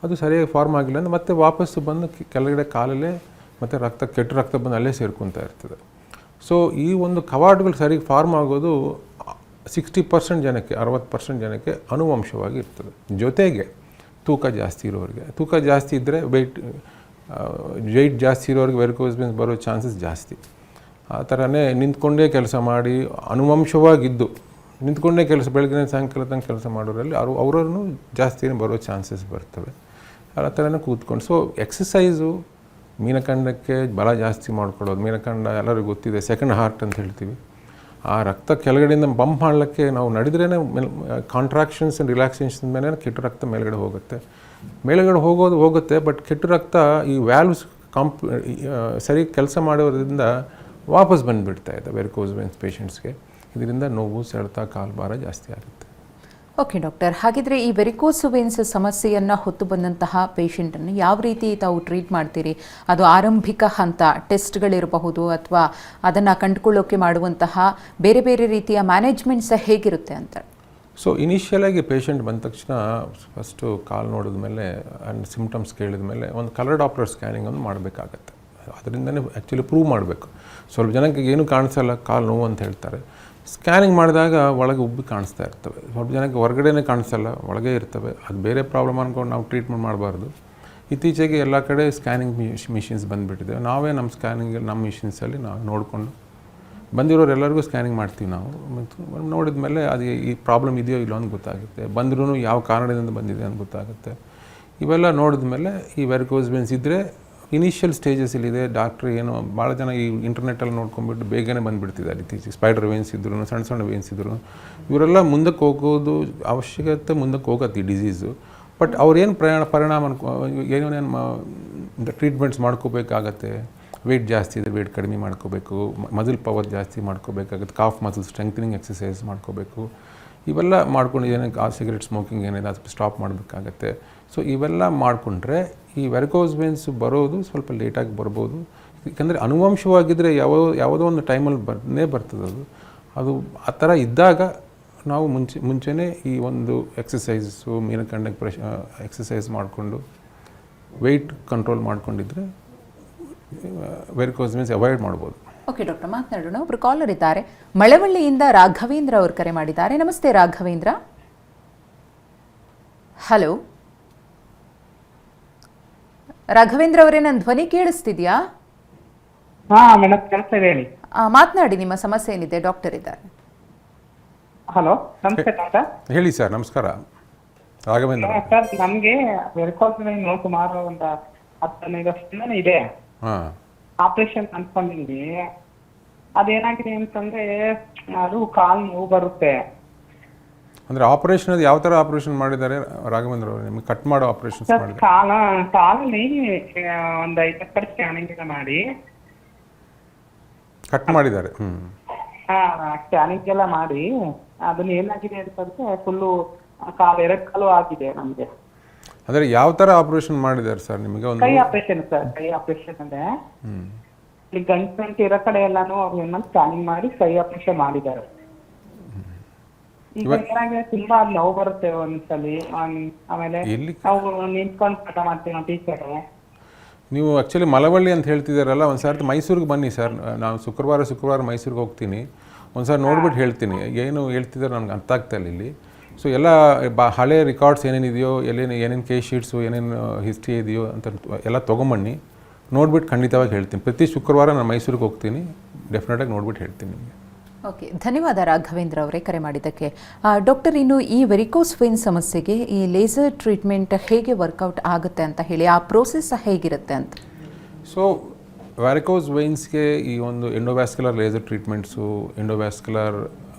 ಅದು ಸರಿಯಾಗಿ ಫಾರ್ಮ್ ಆಗಿಲ್ಲ ಅಂದರೆ ಮತ್ತೆ ವಾಪಸ್ಸು ಬಂದು ಕೆಳಗಡೆ ಕಾಲಲ್ಲೇ ಮತ್ತು ಕೆಟ್ಟ ರಕ್ತ ಬಂದು ಅಲ್ಲೇ ಸೇರ್ಕೊತಾ ಇರ್ತದೆ. ಸೊ ಈ ಒಂದು ಕವಾಟಗಳು ಸರಿಗೆ ಫಾರ್ಮ್ ಆಗೋದು 60% ಜನಕ್ಕೆ, 60% ಜನಕ್ಕೆ ಅನುವಂಶವಾಗಿ ಇರ್ತದೆ. ಜೊತೆಗೆ ತೂಕ ಜಾಸ್ತಿ ಇರೋರಿಗೆ, ತೂಕ ಜಾಸ್ತಿ ಇದ್ದರೆ ವೆಯ್ಟ್ ಜಾಸ್ತಿ ಇರೋರಿಗೆ ವೆರಿಕೋಸ್ ವೇನ್ಸ್ ಬರೋ ಚಾನ್ಸಸ್ ಜಾಸ್ತಿ. ಆ ಥರನೇ ನಿಂತ್ಕೊಂಡೇ ಕೆಲಸ ಮಾಡಿ ಅನುವಂಶವಾಗಿದ್ದು ನಿಂತ್ಕೊಂಡೇ ಕೆಲಸ ಬೆಳಗ್ಗೆ ಸಾಯಂಕಾಲ ತನಕ ಕೆಲಸ ಮಾಡೋರಲ್ಲಿ ಅವರನ್ನು ಜಾಸ್ತಿನೇ ಬರೋ ಚಾನ್ಸಸ್ ಬರ್ತವೆ. ಆ ಥರನೇ ಕೂತ್ಕೊಂಡು. ಸೊ ಎಕ್ಸಸೈಸು, ಮೀನಖಂಡಕ್ಕೆ ಬಲ ಜಾಸ್ತಿ ಮಾಡ್ಕೊಳ್ಳೋದು. ಮೀನಖಂಡ ಎಲ್ಲರಿಗೂ ಗೊತ್ತಿದೆ, ಸೆಕೆಂಡ್ ಹಾರ್ಟ್ ಅಂತ ಹೇಳ್ತೀವಿ. ಆ ರಕ್ತ ಕೆಳಗಡೆಯಿಂದ ಬಂಪ್ ಮಾಡಲಿಕ್ಕೆ ನಾವು ನಡೆದ್ರೇ ಕಾಂಟ್ರಾಕ್ಷನ್ಸ್ ಆ್ಯಂಡ್ ರಿಲ್ಯಾಕ್ಸೇಷನ್ ಮೇಲೆ ಕೆಟ್ಟು ರಕ್ತ ಮೇಲ್ಗಡೆ ಹೋಗುತ್ತೆ. ಬಟ್ ಕೆಟ್ಟು ರಕ್ತ ಈ ವ್ಯಾಲ್ವ್ಸ್ ಸರಿ ಕೆಲಸ ಮಾಡೋದ್ರಿಂದ ವಾಪಸ್ ಬಂದುಬಿಡ್ತಾ ಇದೆ ವೆರಿಕೋಸ್ ವೇನ್ಸ್ ಪೇಷಂಟ್ಸ್ಗೆ. ಇದರಿಂದ ನೋವು, ಸೆಳೆತ, ಕಾಲು ಭಾರ ಜಾಸ್ತಿ ಆಗುತ್ತೆ. ಓಕೆ ಡಾಕ್ಟರ್, ಹಾಗಿದ್ರೆ ಈ ವೆರಿಕೋಸ್ ವೇನ್ಸ್ ಸಮಸ್ಯೆಯನ್ನು ಹೊತ್ತು ಬಂದಂತಹ ಪೇಷಂಟನ್ನು ಯಾವ ರೀತಿ ತಾವು ಟ್ರೀಟ್ ಮಾಡ್ತೀರಿ? ಅದು ಆರಂಭಿಕ ಹಂತ ಟೆಸ್ಟ್ಗಳಿರಬಹುದು, ಅಥವಾ ಅದನ್ನು ಕಂಡುಕೊಳ್ಳೋಕೆ ಮಾಡುವಂತಹ ಬೇರೆ ಬೇರೆ ರೀತಿಯ ಮ್ಯಾನೇಜ್ಮೆಂಟ್ಸ್ ಹೇಗಿರುತ್ತೆ ಅಂತ? ಸೊ ಇನಿಷಿಯಲಾಗಿ ಪೇಷಂಟ್ ಬಂದ ತಕ್ಷಣ ಫಸ್ಟು ಕಾಲು ನೋಡಿದ ಮೇಲೆ ಆ್ಯಂಡ್ ಸಿಮ್ಟಮ್ಸ್ ಕೇಳಿದ ಮೇಲೆ ಒಂದು ಕಲರ್ ಡಾಪ್ಲರ್ ಸ್ಕ್ಯಾನಿಂಗ್ ಒಂದು ಮಾಡಬೇಕಾಗತ್ತೆ. ಅದರಿಂದನೇ ಆ್ಯಕ್ಚುಲಿ ಪ್ರೂವ್ ಮಾಡಬೇಕು. ಸ್ವಲ್ಪ ಜನಕ್ಕೆ ಏನು ಕಾಣಿಸಲ್ಲ, ಕಾಲು ನೋವು ಅಂತ ಹೇಳ್ತಾರೆ. ಸ್ಕ್ಯಾನಿಂಗ್ ಮಾಡಿದಾಗ ಒಳಗೆ ಉಬ್ಬಿ ಕಾಣಿಸ್ತಾ ಇರ್ತವೆ. ಸ್ವಲ್ಪ ಜನಕ್ಕೆ ಹೊರಗಡೆನೇ ಕಾಣಿಸಲ್ಲ, ಒಳಗೆ ಇರ್ತವೆ. ಅದು ಬೇರೆ ಪ್ರಾಬ್ಲಮ್ ಅಂದ್ಕೊಂಡು ನಾವು ಟ್ರೀಟ್ಮೆಂಟ್ ಮಾಡಬಾರ್ದು. ಇತ್ತೀಚೆಗೆ ಎಲ್ಲ ಕಡೆ ಸ್ಕ್ಯಾನಿಂಗ್ ಮಿಷಿನ್ಸ್ ಬಂದುಬಿಟ್ಟಿದೆ. ನಾವೇ ನಮ್ಮ ಮಿಷಿನ್ಸಲ್ಲಿ ನಾವು ನೋಡಿಕೊಂಡು ಬಂದಿರೋರೆಲ್ಲರಿಗೂ ಸ್ಕ್ಯಾನಿಂಗ್ ಮಾಡ್ತೀವಿ ನಾವು. ಮತ್ತು ನೋಡಿದ ಮೇಲೆ ಅದು ಈ ಪ್ರಾಬ್ಲಮ್ ಇದೆಯೋ ಇಲ್ಲೋ ಅಂತ ಗೊತ್ತಾಗುತ್ತೆ. ಬಂದ್ರೂ ಯಾವ ಕಾರಣದಿಂದ ಬಂದಿದೆ ಅಂತ ಗೊತ್ತಾಗುತ್ತೆ. ಇವೆಲ್ಲ ನೋಡಿದ ಮೇಲೆ ಈ ವೆರಿಕೋಸ್ ವೇನ್ಸ್ ಇದ್ದರೆ ಇನಿಷಿಯಲ್ ಸ್ಟೇಜಸ್ಸಲ್ಲಿದೆ. ಡಾಕ್ಟ್ರ್ ಏನು ಭಾಳ ಜನ ಈ ಇಂಟರ್ನೆಟ್ಟಲ್ಲಿ ನೋಡ್ಕೊಂಡ್ಬಿಟ್ಟು ಬೇಗನೆ ಬಂದುಬಿಡ್ತಿದ್ದಾರೆ. ಇತ್ತೀಚೆಗೆ ಸ್ಪೈಡರ್ ವೇನ್ಸ್ ಇದ್ರೂ, ಸಣ್ಣ ವೇನ್ಸ್ ಇದ್ದರು, ಇವರೆಲ್ಲ ಮುಂದಕ್ಕೆ ಹೋಗೋದು ಅವಶ್ಯಕತೆ, ಮುಂದಕ್ಕೆ ಹೋಗುತ್ತೆ ಈ ಡಿಸೀಸು. ಬಟ್ ಅವ್ರೇನು ಪರಿಣಾಮ ಏನೇನು ಟ್ರೀಟ್ಮೆಂಟ್ಸ್ ಮಾಡ್ಕೋಬೇಕಾಗತ್ತೆ. ವೆಯ್ಟ್ ಜಾಸ್ತಿ ಇದ್ದರೆ ವೆಯ್ಟ್ ಕಡಿಮೆ ಮಾಡ್ಕೋಬೇಕು, ಮಸಲ್ ಪವರ್ ಜಾಸ್ತಿ ಮಾಡ್ಕೋಬೇಕಾಗುತ್ತೆ, ಕಾಫ್ ಮಸಲ್ ಸ್ಟ್ರೆಂಥನಿಂಗ್ ಎಕ್ಸಸೈಸ್ ಮಾಡ್ಕೋಬೇಕು. ಇವೆಲ್ಲ ಮಾಡ್ಕೊಂಡು ಏನೇನು ಸಿಗರೆಟ್ ಸ್ಮೋಕಿಂಗ್ ಏನಿದೆ ಅದು ಸ್ಟಾಪ್ ಮಾಡಬೇಕಾಗತ್ತೆ. ಸೊ ಇವೆಲ್ಲ ಮಾಡಿಕೊಂಡ್ರೆ ಈ ವೆರಿಕೋಸ್ ವೇನ್ಸ್ ಬರೋದು ಸ್ವಲ್ಪ ಲೇಟಾಗಿ ಬರ್ಬೋದು. ಯಾಕಂದರೆ ಅನುವಂಶವಾಗಿದ್ದರೆ ಯಾವುದೋ ಒಂದು ಟೈಮಲ್ಲಿ ಬರ್ತದೆ ಅದು ಆ ಥರ ಇದ್ದಾಗ ನಾವು ಮುಂಚೆನೇ ಈ ಒಂದು ಎಕ್ಸಸೈಸು ಮೀನಕಂಡಕ್ಕೆ ಎಕ್ಸಸೈಸ್ ಮಾಡಿಕೊಂಡು ವೆಯ್ಟ್ ಕಂಟ್ರೋಲ್ ಮಾಡ್ಕೊಂಡಿದ್ರೆ ವೆರಿಕೋಸ್ ವೇನ್ಸ್ ಅವಾಯ್ಡ್ ಮಾಡ್ಬೋದು. ಓಕೆ ಡಾಕ್ಟರ್, ಮಾತನಾಡೋಣ. ಒಬ್ರು ಕಾಲರ್ ಇದ್ದಾರೆ, ಮಳವಳ್ಳಿಯಿಂದ ರಾಘವೇಂದ್ರ ಅವರು ಕರೆ ಮಾಡಿದ್ದಾರೆ. ನಮಸ್ತೆ ರಾಘವೇಂದ್ರ. ಹಲೋ ರಾಘವೇಂದ್ರ ಅವರೇ, ನನ್ನ ಧ್ವನಿ ಕೇಳಿಸ್ತಿದ್ಯಾ? ಹಾ ಮೇಡಮ್, ಕೇಳ್ತಾ ಇದೆ, ಹೇಳಿ. ಮಾತನಾಡಿ, ನಿಮ್ಮ ಸಮಸ್ಯೆ ಏನಿದೆ, ಡಾಕ್ಟರ್ ಇದ್ದಾರೆ. ಹಲೋ, ನಮಸ್ತೆ ಡಾಕ್ಟರ್. ಹೇಳಿ ಸರ್. ನಮಸ್ಕಾರ ರಾಘವೇಂದ್ರ. ಸರ್, ನಮ್ಗೆ ವೆರಿಕೋಸ್ ವೇನ್ ಸುಮಾರು ಒಂದು 10-15 ವರ್ಷದಿಂದನೇ ಇದೆ. ಹಾಂ, ಆಪರೇಷನ್ ಅನ್ಕೊಂಡಿದ್ವಿ. ಅದೇನಾಗಿದೆ ಅಂತಂದ್ರೆ ಅದು ಕಾಲ್ ನೋವು ಬರುತ್ತೆ. ಅಂದರೆ ಆಪರೇಷನ್ ಅದು ಯಾವ ಥರ ಆಪರೇಷನ್ ಮಾಡಿದ್ದಾರೆ ರಾಘವೇಂದ್ರ ಅವರು? ನಿಮಗೆ ಕಟ್ ಮಾಡೋ ಆಪರೇಷನ್ಸ್ ಸರ್, ಮಾಡಿದ್ದಾರೆ? ಕಾಲಲ್ಲಿ ಒಂದು 50 ಕಡೆ ಸ್ಕ್ಯಾನಿಂಗ್ ಎಲ್ಲ ಮಾಡಿ ಕಟ್ ಮಾಡಿದ್ದಾರೆ. ಸ್ಕ್ಯಾನಿಂಗ್ ಎಲ್ಲ ಮಾಡಿ ಅದನ್ನ ಏನಾಗಿದೆ ಅಂತಂದ್ರೆ ಫುಲ್ಲು ಎರಡು ಕಾಲು ಆಗಿದೆ ನಮ್ಗೆ. ಅಂದರೆ ಯಾವ ಥರ ಆಪರೇಷನ್ ಮಾಡಿದ್ದಾರೆ ಸರ್ ನಿಮಗೆ? ಒಂದು ಕೈ ಆಪರೇಷನ್ ಸರ್, ಕೈ ಆಪರೇಷನ್ ಅಂದ್ರೆ ಇಲ್ಲಿ ಗಂಟು ಇರೋ ಕಡೆ ಎಲ್ಲಾನು ಅವ್ರನ್ನ ಸ್ಕ್ಯಾನಿಂಗ್ ಮಾಡಿ ಕೈ ಆಪರೇಷನ್ ಮಾಡಿದ್ದಾರೆ. ಈಗ ಏನಾಗಿದೆ, ತುಂಬಾ ನೋವು ಬರುತ್ತೆ ಒಂದ್ಸಲಿ. ಆಮೇಲೆ ನಾವು ನಿಂತ್ಕೊಂಡು ಪಾಠ ಮಾಡ್ತೀವಿ ನಾವು ಟೀಚರ್. ನೀವು ಆ್ಯಕ್ಚುಲಿ ಮಳವಳ್ಳಿ ಅಂತ ಹೇಳ್ತಿದ್ದಾರಲ್ಲ, ಒಂದು ಸಾರಿ ಮೈಸೂರಿಗೆ ಬನ್ನಿ ಸರ್. ನಾನು ಶುಕ್ರವಾರ ಮೈಸೂರಿಗೆ ಹೋಗ್ತೀನಿ. ಒಂದು ಸಾರಿ ನೋಡ್ಬಿಟ್ಟು ಹೇಳ್ತೀನಿ ಏನು ಹೇಳ್ತಿದ್ದಾರೆ, ನನಗೆ ಅರ್ಥ ಆಗ್ತಾ ಇಲ್ಲ ಇಲ್ಲಿ. ಸೊ ಎಲ್ಲ ಹಳೆ ರೆಕಾರ್ಡ್ಸ್ ಏನೇನಿದೆಯೋ, ಏನೇನು ಕೇಸ್ ಶೀಟ್ಸು, ಏನೇನು ಹಿಸ್ಟ್ರಿ ಇದೆಯೋ ಅಂತ ಎಲ್ಲ ತೊಗೊಂಬನ್ನಿ, ನೋಡ್ಬಿಟ್ಟು ಖಂಡಿತವಾಗಿ ಹೇಳ್ತೀನಿ. ಪ್ರತಿ ಶುಕ್ರವಾರ ನಾನು ಮೈಸೂರಿಗೆ ಹೋಗ್ತೀನಿ, ಡೆಫಿನೆಟಾಗಿ ನೋಡ್ಬಿಟ್ಟು ಹೇಳ್ತೀನಿ ನಿಮಗೆ. ಓಕೆ, ಧನ್ಯವಾದ ರಾಘವೇಂದ್ರ ಅವರೇ ಕರೆ ಮಾಡಿದ್ದಕ್ಕೆ. ಡಾಕ್ಟರ್, ಇನ್ನು ಈ ವೆರಿಕೋಸ್ ವೇನ್ ಸಮಸ್ಯೆಗೆ ಈ ಲೇಸರ್ ಟ್ರೀಟ್ಮೆಂಟ್ ಹೇಗೆ ವರ್ಕೌಟ್ ಆಗುತ್ತೆ ಅಂತ ಹೇಳಿ, ಆ ಪ್ರೋಸೆಸ್ ಹೇಗಿರುತ್ತೆ ಅಂತ? ಸೊ ವ್ಯಾರಿಕೋಸ್ ವೈನ್ಸ್ಗೆ ಈ ಒಂದು endovascular laser treatments, endovascular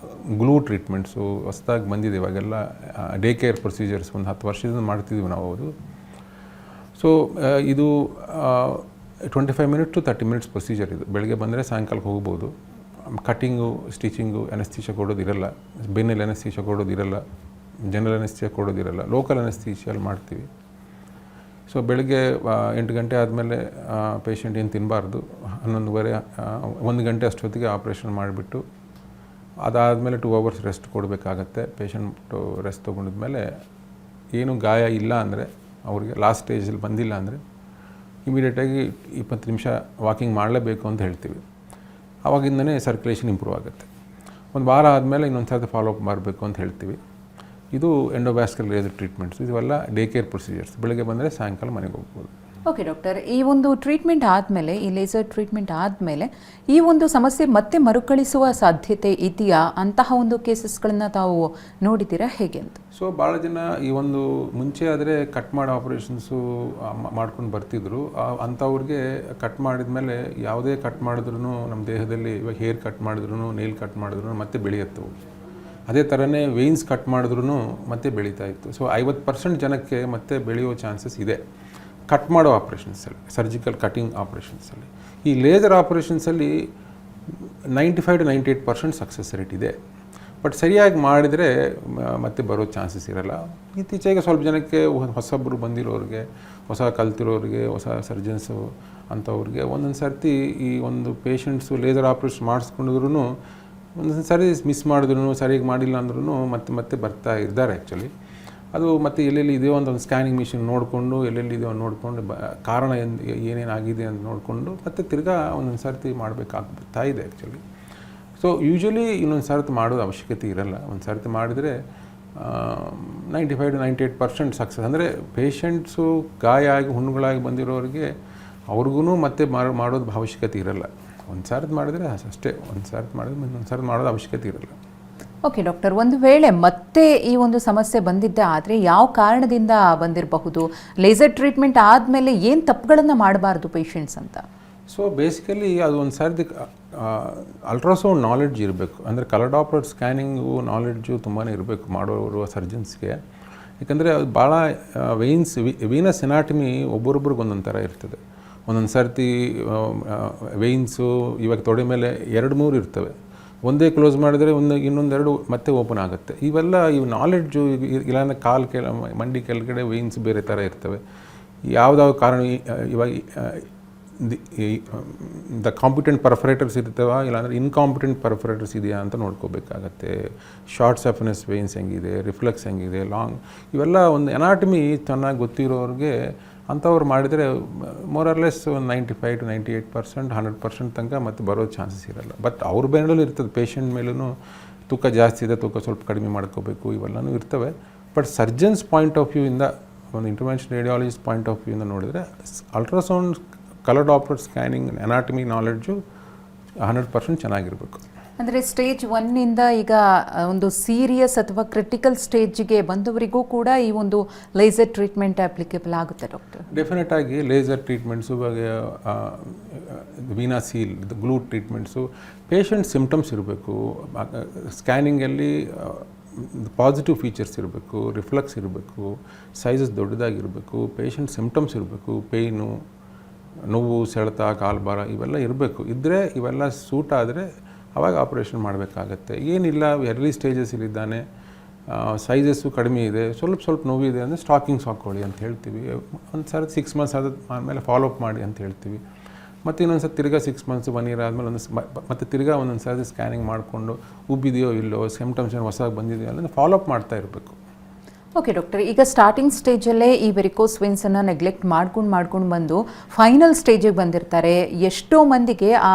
glue treatments ಹೊಸದಾಗಿ ಬಂದಿದೆ. ಇವಾಗೆಲ್ಲ ಡೇ ಕೇರ್ ಪ್ರೊಸೀಜರ್ಸ್ ಒಂದು 10 ವರ್ಷದಿಂದ ಮಾಡ್ತಿದ್ದೀವಿ ನಾವು. ಅದು ಸೊ ಇದು 25 ಮಿನಿಟ್ ಟು 30 ಮಿನಿಟ್ಸ್ ಪ್ರೊಸೀಜರ್. ಇದು ಬೆಳಗ್ಗೆ ಬಂದರೆ ಸಾಯಂಕಾಲಕ್ಕೆ ಹೋಗ್ಬೋದು. ಕಟ್ಟಿಂಗು, ಸ್ಟಿಚಿಂಗು, ಅನಸ್ಥೀಷಿಯಾ ಕೊಡೋದಿರಲ್ಲ, ಬೆನ್ನಲ್ಲಿ ಅನಸ್ಥೀಷಿಯಾ ಕೊಡೋದಿರಲ್ಲ, ಜನರಲ್ ಅನಸ್ಥೀಷಿಯಾ ಕೊಡೋದಿರಲ್ಲ, ಲೋಕಲ್ ಅನಸ್ಥೀಷಿಯಲ್ಲಿ ಮಾಡ್ತೀವಿ. ಸೊ ಬೆಳಗ್ಗೆ 8 ಗಂಟೆ ಆದಮೇಲೆ ಪೇಷಂಟ್ ಏನು ತಿನ್ನಬಾರ್ದು. 11:30 1 ಗಂಟೆ ಅಷ್ಟೊತ್ತಿಗೆ ಆಪ್ರೇಷನ್ ಮಾಡಿಬಿಟ್ಟು ಅದಾದಮೇಲೆ 2 ಅವರ್ಸ್ ರೆಸ್ಟ್ ಕೊಡಬೇಕಾಗತ್ತೆ. ಪೇಷಂಟು ರೆಸ್ಟ್ ತೊಗೊಂಡಿದ್ಮೇಲೆ ಏನು ಗಾಯ ಇಲ್ಲ ಅಂದರೆ, ಅವ್ರಿಗೆ ಲಾಸ್ಟ್ ಸ್ಟೇಜಲ್ಲಿ ಬಂದಿಲ್ಲ ಅಂದರೆ ಇಮಿಡಿಯೇಟಾಗಿ 20 ನಿಮಿಷ ವಾಕಿಂಗ್ ಮಾಡಲೇಬೇಕು ಅಂತ ಹೇಳ್ತೀವಿ. ಆವಾಗಿಂದನೇ ಸರ್ಕ್ಯುಲೇಷನ್ ಇಂಪ್ರೂವ್ ಆಗುತ್ತೆ. ಒಂದು ವಾರ ಆದಮೇಲೆ ಇನ್ನೊಂದು ಸರ್ತಿ ಫಾಲೋಅಪ್ ಮಾಡಬೇಕು ಅಂತ ಹೇಳ್ತೀವಿ. ಇದು ಎಂಡೋವ್ಯಾಸ್ಕ್ಯುಲರ್ ಲೇಸರ್ ಟ್ರೀಟ್ಮೆಂಟ್ಸ್. ಇವೆಲ್ಲ ಡೇ ಕೇರ್ ಪ್ರೊಸೀಜರ್ಸ್. ಬೆಳಗ್ಗೆ ಬಂದರೆ ಸಾಯಂಕಾಲ ಮನೆಗೆ ಹೋಗ್ಬೋದು. ಓಕೆ ಡಾಕ್ಟರ್, ಈ ಒಂದು ಟ್ರೀಟ್ಮೆಂಟ್ ಆದಮೇಲೆ, ಈ ಲೇಸರ್ ಟ್ರೀಟ್ಮೆಂಟ್ ಆದಮೇಲೆ ಈ ಒಂದು ಸಮಸ್ಯೆ ಮತ್ತೆ ಮರುಕಳಿಸುವ ಸಾಧ್ಯತೆ ಇದೆಯಾ? ಅಂತಹ ಒಂದು ಕೇಸಸ್ಗಳನ್ನು ತಾವು ನೋಡಿದ್ದೀರಾ, ಹೇಗೆ ಅಂತ? ಸೊ ಭಾಳ ಜನ ಈ ಒಂದು ಮುಂಚೆ ಆದರೆ ಕಟ್ ಮಾಡೋ ಆಪ್ರೇಷನ್ಸು ಮಾಡ್ಕೊಂಡು ಬರ್ತಿದ್ರು. ಅಂಥವ್ರಿಗೆ ಕಟ್ ಮಾಡಿದ ಮೇಲೆ ಯಾವುದೇ ಕಟ್ ಮಾಡಿದ್ರೂ ನಮ್ಮ ದೇಹದಲ್ಲಿ, ಇವಾಗ ಹೇರ್ ಕಟ್ ಮಾಡಿದ್ರು, ನೇಲ್ ಕಟ್ ಮಾಡಿದ್ರು ಮತ್ತೆ ಬೆಳೆಯುತ್ತವು. ಅದೇ ಥರನೇ ವೇನ್ಸ್ ಕಟ್ ಮಾಡಿದ್ರೂ ಮತ್ತೆ ಬೆಳೀತಾ ಇತ್ತು. ಸೊ 50% ಜನಕ್ಕೆ ಮತ್ತೆ ಬೆಳೆಯೋ ಚಾನ್ಸಸ್ ಇದೆ ಕಟ್ ಮಾಡೋ ಆಪ್ರೇಷನ್ಸಲ್ಲಿ, ಸರ್ಜಿಕಲ್ ಕಟಿಂಗ್ ಆಪ್ರೇಷನ್ಸಲ್ಲಿ. ಈ ಲೇಸರ್ ಆಪ್ರೇಷನ್ಸಲ್ಲಿ 95 to 98% ಸಕ್ಸಸ್ ರೇಟ್ ಇದೆ. ಬಟ್ ಸರಿಯಾಗಿ ಮಾಡಿದರೆ ಮತ್ತೆ ಬರೋ ಚಾನ್ಸಸ್ ಇರಲ್ಲ. ಇತ್ತೀಚೆಗೆ ಸ್ವಲ್ಪ ಜನಕ್ಕೆ, ಹೊಸೊಬ್ಬರು ಬಂದಿರೋರಿಗೆ, ಹೊಸ ಕಲ್ತಿರೋರಿಗೆ, ಹೊಸ ಸರ್ಜನ್ಸು ಅಂಥವ್ರಿಗೆ ಒಂದೊಂದು ಸರ್ತಿ ಈ ಒಂದು ಪೇಷಂಟ್ಸು ಲೇಸರ್ ಆಪ್ರೇಷನ್ ಮಾಡಿಸ್ಕೊಂಡಿದ್ರು ಒಂದೊಂದು ಸರಿ ಮಿಸ್ ಮಾಡಿದ್ರು, ಸರಿಯಾಗಿ ಮಾಡಿಲ್ಲ ಅಂದ್ರೂ ಮತ್ತೆ ಬರ್ತಾ ಇದ್ದಾರೆ ಆ್ಯಕ್ಚುಲಿ. ಅದು ಮತ್ತೆ ಎಲ್ಲೆಲ್ಲಿ ಇದೆಯೋ ಅಂತ ಒಂದು ಸ್ಕ್ಯಾನಿಂಗ್ ಮಿಷಿನ್ ನೋಡಿಕೊಂಡು, ಎಲ್ಲೆಲ್ಲಿ ಇದೆಯೋ ನೋಡಿಕೊಂಡು, ಕಾರಣ ಏನೇನಾಗಿದೆ ಅಂತ ನೋಡಿಕೊಂಡು ಮತ್ತೆ ತಿರ್ಗಾ ಒಂದೊಂದು ಸರ್ತಿ ಮಾಡಬೇಕಾಗ್ತಾ ಇದೆ ಆ್ಯಕ್ಚುಲಿ. ಸೊ ಯೂಶ್ವಲಿ ಇನ್ನೊಂದು ಸರ್ತಿ ಮಾಡೋದು ಅವಶ್ಯಕತೆ ಇರಲ್ಲ. ಒಂದು ಸರ್ತಿ ಮಾಡಿದರೆ 95 to 98% ಸಕ್ಸಸ್. ಅಂದರೆ ಪೇಷಂಟ್ಸು ಗಾಯ ಆಗಿ ಹುಣ್ಣುಗಳಾಗಿ ಬಂದಿರೋರಿಗೆ ಅವ್ರಿಗೂ ಮತ್ತೆ ಮಾಡೋದು ಅವಶ್ಯಕತೆ ಇರಲ್ಲ. ಒಂದು ಸರ್ತಿ ಮಾಡಿದರೆ ಅಷ್ಟೇ, ಒಂದು ಸರ್ತಿ ಮಾಡಿದ್ರೆ ಇನ್ನೊಂದು ಸರ್ತಿ ಮಾಡೋದು ಅವಶ್ಯಕತೆ ಇರಲ್ಲ. ಓಕೆ ಡಾಕ್ಟರ್, ಒಂದು ವೇಳೆ ಮತ್ತೆ ಈ ಒಂದು ಸಮಸ್ಯೆ ಬಂದಿದ್ದೆ ಆದರೆ ಯಾವ ಕಾರಣದಿಂದ ಬಂದಿರಬಹುದು? ಲೇಸರ್ ಟ್ರೀಟ್ಮೆಂಟ್ ಆದಮೇಲೆ ಏನು ತಪ್ಪುಗಳನ್ನು ಮಾಡಬಾರ್ದು ಪೇಷಂಟ್ಸ್ ಅಂತ? ಸೊ ಬೇಸಿಕಲಿ ಅದು ಒಂದು ಸರ್ತಿ ಅಲ್ಟ್ರಾಸೌಂಡ್ ನಾಲೆಡ್ಜ್ ಇರಬೇಕು. ಅಂದರೆ ಕಲರ್ ಡಾಪ್ಲರ್ ಸ್ಕ್ಯಾನಿಂಗು ನಾಲೆಡ್ಜು ತುಂಬಾ ಇರಬೇಕು ಮಾಡೋರು ಸರ್ಜನ್ಸ್ಗೆ. ಯಾಕಂದರೆ ಅದು ಭಾಳ ವೀನಸ್ ಎನಾಟಮಿ ಒಬ್ಬೊಬ್ರಿಗೆ ಒಂದೊಂದು ಥರ ಇರ್ತದೆ. ಒಂದೊಂದು ಸರ್ತಿ ವೇನ್ಸು ಇವಾಗ ತೊಡೆ ಮೇಲೆ 2-3 ಇರ್ತವೆ. ಒಂದೇ ಕ್ಲೋಸ್ ಮಾಡಿದರೆ ಇನ್ನೊಂದೆರಡು ಮತ್ತೆ ಓಪನ್ ಆಗುತ್ತೆ. ಇವು ನಾಲೆಡ್ಜು ಇಲ್ಲಾಂದರೆ ಮಂಡಿ ಕೆಳಗಡೆ ವೇನ್ಸ್ ಬೇರೆ ಥರ ಇರ್ತವೆ. ಯಾವುದಾವ ಕಾರಣ ಇವಾಗ ದ ಕಾಂಪಿಟೆಂಟ್ ಪರ್ಫರೇಟರ್ಸ್ ಇರ್ತವೆ ಇಲ್ಲಾಂದರೆ ಇನ್ಕಾಂಪಿಟೆಂಟ್ ಪರ್ಫರೇಟರ್ಸ್ ಇದೆಯಾ ಅಂತ ನೋಡ್ಕೋಬೇಕಾಗತ್ತೆ. ಶಾರ್ಟ್ ಸಫನೆಸ್ ವೇನ್ಸ್ ಹೆಂಗಿದೆ, ರಿಫ್ಲೆಕ್ಸ್ ಹೆಂಗಿದೆ, ಲಾಂಗ್, ಇವೆಲ್ಲ ಒಂದು ಎನಾಟಮಿ ಚೆನ್ನಾಗಿ ಗೊತ್ತಿರೋರಿಗೆ ಅಂಥವ್ರು ಮಾಡಿದರೆ ಮೋರರ್ಲೆಸ್ ಒಂದು 95 to 98%, 100% ತನಕ ಮತ್ತೆ ಬರೋ ಚಾನ್ಸಸ್ ಇರೋಲ್ಲ. ಬಟ್ ಅವ್ರ ಮೇಲೂ ಇರ್ತದೆ, ಪೇಷಂಟ್ ಮೇಲೂ ತೂಕ ಜಾಸ್ತಿ ಇದೆ, ತೂಕ ಸ್ವಲ್ಪ ಕಡಿಮೆ ಮಾಡ್ಕೋಬೇಕು, ಇವೆಲ್ಲವೂ ಇರ್ತವೆ. ಬಟ್ ಸರ್ಜನ್ಸ್ ಪಾಯಿಂಟ್ ಆಫ್ ವ್ಯೂಯಿಂದ, ಒಂದು ಇಂಟರ್ವೆನ್ಷನ್ ರೇಡಿಯಾಲಜಿಸ್ಟ್ ಪಾಯಿಂಟ್ ಆಫ್ ವ್ಯೂಯಿಂದ ನೋಡಿದರೆ ultrasound, colour Doppler scanning, anatomy knowledge 100% ಚೆನ್ನಾಗಿರಬೇಕು. ಅಂದರೆ ಸ್ಟೇಜ್ 1 ಈಗ ಒಂದು ಸೀರಿಯಸ್ ಅಥವಾ ಕ್ರಿಟಿಕಲ್ ಸ್ಟೇಜಿಗೆ ಬಂದವರಿಗೂ ಕೂಡ ಈ ಒಂದು ಲೇಸರ್ ಟ್ರೀಟ್ಮೆಂಟ್ ಅಪ್ಲಿಕೇಬಲ್ ಆಗುತ್ತೆ ಡಾಕ್ಟರ್? ಡೆಫಿನೆಟ್ ಆಗಿ laser treatments, Veena seal, glue treatments, patient symptoms ಇರಬೇಕು. ಸ್ಕ್ಯಾನಿಂಗಲ್ಲಿ ಪಾಸಿಟಿವ್ ಫೀಚರ್ಸ್ ಇರಬೇಕು, ರಿಫ್ಲೆಕ್ಸ್ ಇರಬೇಕು, ಸೈಜಸ್ ದೊಡ್ಡದಾಗಿರಬೇಕು, ಪೇಷಂಟ್ ಸಿಮ್ಟಮ್ಸ್ ಇರಬೇಕು, ಪೇಯ್ನು, ನೋವು, ಸೆಳೆತ, ಕಾಲ್ಭಾರ ಇವೆಲ್ಲ ಇರಬೇಕು. ಇದ್ದರೆ ಇವೆಲ್ಲ ಸೂಟ್ ಆದರೆ ಆವಾಗ ಆಪ್ರೇಷನ್ ಮಾಡಬೇಕಾಗತ್ತೆ. ಏನಿಲ್ಲ, ಎರ್ಲಿ ಸ್ಟೇಜಸ್ಸಲ್ಲಿದ್ದಾನೆ, ಸೈಜಸ್ಸು ಕಡಿಮೆ ಇದೆ, ಸ್ವಲ್ಪ ನೋವಿದೆ ಅಂದರೆ ಸ್ಟಾಕಿಂಗ್ಸ್ ಹಾಕ್ಕೊಳ್ಳಿ ಅಂತ ಹೇಳ್ತೀವಿ. ಒಂದು ಸರಿ 6 months ಆದಮೇಲೆ ಫಾಲೋಅಪ್ ಮಾಡಿ ಅಂತ ಹೇಳ್ತೀವಿ. ಮತ್ತು ಇನ್ನೊಂದು ಸಲ ತಿರ್ಗಾ 6 months 1 year ಆದಮೇಲೆ ಮತ್ತೆ ತಿರ್ಗಾ ಒಂದೊಂದು ಸಾರಿ ಸ್ಕ್ಯಾನಿಂಗ್ ಮಾಡಿಕೊಂಡು ಉಬ್ಬಿದೆಯೋ ಇಲ್ಲೋ, ಸಿಮ್ಟಮ್ಸ್ ಏನು ಹೊಸದಾಗಿ ಬಂದಿದೆಯೋ ಅಲ್ಲ ಫಾಲೋಅಪ್ ಮಾಡ್ತಾ ಇರಬೇಕು. ಓಕೆ ಡಾಕ್ಟರ್, ಈಗ ಸ್ಟಾರ್ಟಿಂಗ್ ಸ್ಟೇಜಲ್ಲೇ ಈ ವೆರಿಕೋಸ್ ವೇನ್ಸನ್ನು ನೆಗ್ಲೆಕ್ಟ್ ಮಾಡ್ಕೊಂಡು ಬಂದು ಫೈನಲ್ ಸ್ಟೇಜಿಗೆ ಬಂದಿರ್ತಾರೆ. ಎಷ್ಟೋ ಮಂದಿಗೆ ಆ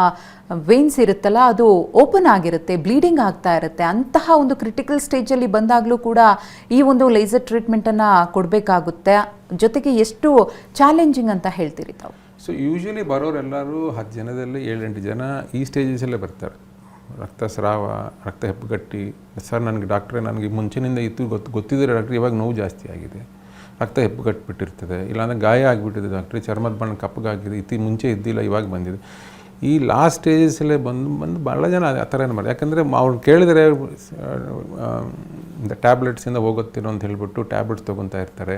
ವೇನ್ಸ್ ಇರುತ್ತಲ್ಲ ಅದು ಓಪನ್ ಆಗಿರುತ್ತೆ, ಬ್ಲೀಡಿಂಗ್ ಆಗ್ತಾ ಇರುತ್ತೆ. ಅಂತಹ ಒಂದು ಕ್ರಿಟಿಕಲ್ ಸ್ಟೇಜಲ್ಲಿ ಬಂದಾಗಲೂ ಕೂಡ ಈ ಒಂದು ಲೇಸರ್ ಟ್ರೀಟ್ಮೆಂಟನ್ನು ಕೊಡಬೇಕಾಗುತ್ತೆ. ಜೊತೆಗೆ ಎಷ್ಟು ಚಾಲೆಂಜಿಂಗ್ ಅಂತ ಹೇಳ್ತೀರಿ ತಾವು? ಸೊ ಯೂಶ್ವಲಿ ಬರೋರೆಲ್ಲರೂ 10 ಜನದಲ್ಲಿ 7-8 ಜನ ಈ ಸ್ಟೇಜಸಲ್ಲೇ ಬರ್ತಾರೆ. ರಕ್ತಸ್ರಾವ, ರಕ್ತ ಹೆಪ್ಪುಗಟ್ಟಿ, ಸರ್ ನನಗೆ ಡಾಕ್ಟ್ರೇ ನನಗೆ ಮುಂಚಿನಿಂದ ಇತ್ತು ಗೊತ್ತಿದ್ದರೆ ಡಾಕ್ಟ್ರಿ ಇವಾಗ ನೋವು ಜಾಸ್ತಿ ಆಗಿದೆ, ರಕ್ತ ಹೆಪ್ಪುಗಟ್ಟಿಬಿಟ್ಟಿರ್ತದೆ, ಇಲ್ಲಾಂದರೆ ಗಾಯ ಆಗಿಬಿಟ್ಟಿದೆ ಡಾಕ್ಟ್ರಿ, ಚರ್ಮದ ಬಣ್ಣ ಕಪ್ಪಗಾಗಿದೆ, ಮುಂಚೆ ಇದ್ದಿಲ್ಲ ಇವಾಗ ಬಂದಿದೆ. ಈ ಲಾಸ್ಟ್ ಸ್ಟೇಜಸಲ್ಲೇ ಬಂದು ಭಾಳ ಜನ ಆ ಥರ ಏನು ಮಾಡಿ, ಯಾಕಂದರೆ ಅವ್ರು ಕೇಳಿದರೆ ಟ್ಯಾಬ್ಲೆಟ್ಸಿಂದ ಹೋಗುತ್ತೇನೋ ಅಂತ ಹೇಳ್ಬಿಟ್ಟು ಟ್ಯಾಬ್ಲೆಟ್ಸ್ ತೊಗೊತಾ ಇರ್ತಾರೆ,